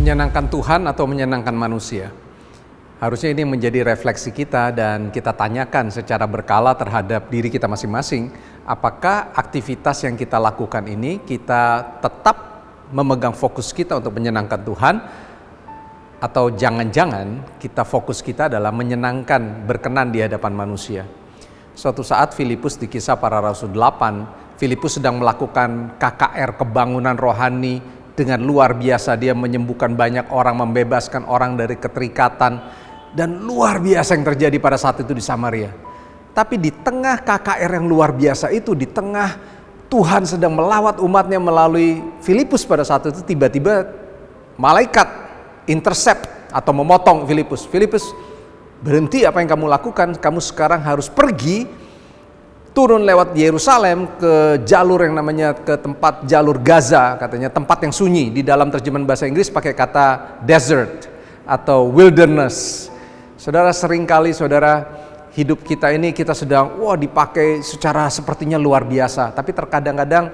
menyenangkan Tuhan atau menyenangkan manusia? Harusnya ini menjadi refleksi kita dan kita tanyakan secara berkala terhadap diri kita masing-masing. Apakah aktivitas yang kita lakukan ini kita tetap memegang fokus kita untuk menyenangkan Tuhan, atau jangan-jangan kita fokus kita adalah menyenangkan, berkenan di hadapan manusia. Suatu saat Filipus di Kisah Para Rasul 8, Filipus sedang melakukan KKR, kebangunan rohani. Dengan luar biasa dia menyembuhkan banyak orang, membebaskan orang dari keterikatan. Dan luar biasa yang terjadi pada saat itu di Samaria. Tapi di tengah KKR yang luar biasa itu, di tengah Tuhan sedang melawat umatnya melalui Filipus pada saat itu, tiba-tiba malaikat intercept atau memotong Filipus. Filipus, berhenti apa yang kamu lakukan, kamu sekarang harus pergi turun lewat Yerusalem ke jalur yang namanya ke tempat jalur Gaza, katanya tempat yang sunyi. Di dalam terjemahan bahasa Inggris pakai kata desert atau wilderness. Saudara, seringkali saudara hidup kita ini kita sedang dipakai secara sepertinya luar biasa, tapi terkadang-kadang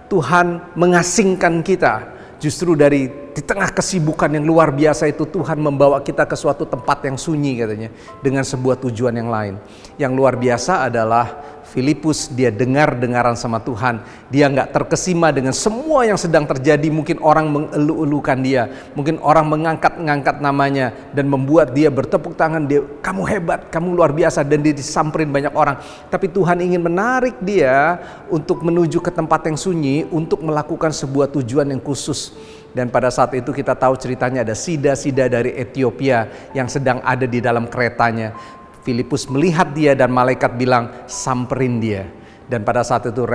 Tuhan mengasingkan kita. Justru di tengah kesibukan yang luar biasa itu Tuhan membawa kita ke suatu tempat yang sunyi katanya, dengan sebuah tujuan yang lain. Yang luar biasa adalah Filipus, dia dengar-dengaran sama Tuhan. Dia gak terkesima dengan semua yang sedang terjadi. Mungkin orang mengelu-elukan dia, mungkin orang mengangkat-ngangkat namanya dan membuat dia bertepuk tangan. Dia, kamu hebat, kamu luar biasa, dan dia disamperin banyak orang. Tapi Tuhan ingin menarik dia untuk menuju ke tempat yang sunyi, untuk melakukan sebuah tujuan yang khusus. Dan pada saat itu kita tahu ceritanya ada sida-sida dari Ethiopia yang sedang ada di dalam keretanya. Filipus melihat dia dan malaikat bilang, samperin dia. Dan pada saat itu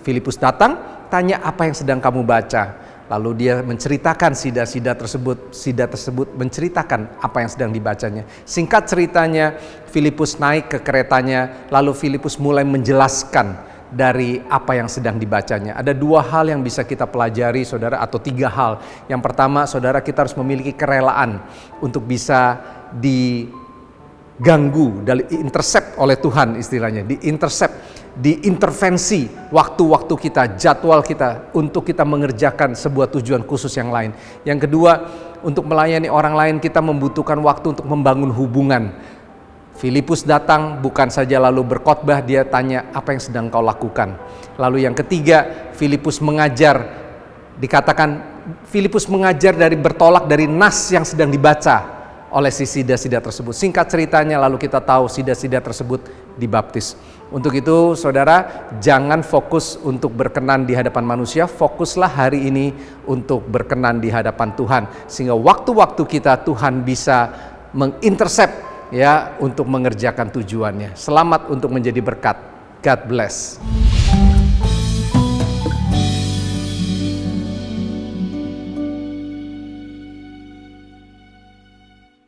Filipus datang, tanya apa yang sedang kamu baca. Lalu dia menceritakan sida tersebut menceritakan apa yang sedang dibacanya. Singkat ceritanya, Filipus naik ke keretanya, lalu Filipus mulai menjelaskan dari apa yang sedang dibacanya. Ada 2 hal yang bisa kita pelajari saudara, atau 3 hal. Yang pertama, saudara, kita harus memiliki kerelaan untuk bisa diganggu, intercept oleh Tuhan istilahnya, diintervensi waktu-waktu kita, jadwal kita untuk kita mengerjakan sebuah tujuan khusus yang lain. Yang kedua, untuk melayani orang lain kita membutuhkan waktu untuk membangun hubungan. Filipus datang bukan saja lalu berkhotbah, dia tanya apa yang sedang kau lakukan. Lalu yang ketiga, Filipus mengajar, dikatakan Filipus mengajar bertolak dari nas yang sedang dibaca oleh si sida-sida tersebut. Singkat ceritanya lalu kita tahu sida-sida tersebut dibaptis. Untuk itu saudara, jangan fokus untuk berkenan di hadapan manusia, fokuslah hari ini untuk berkenan di hadapan Tuhan. Sehingga waktu-waktu kita Tuhan bisa mengintercept untuk mengerjakan tujuannya. Selamat untuk menjadi berkat. God bless.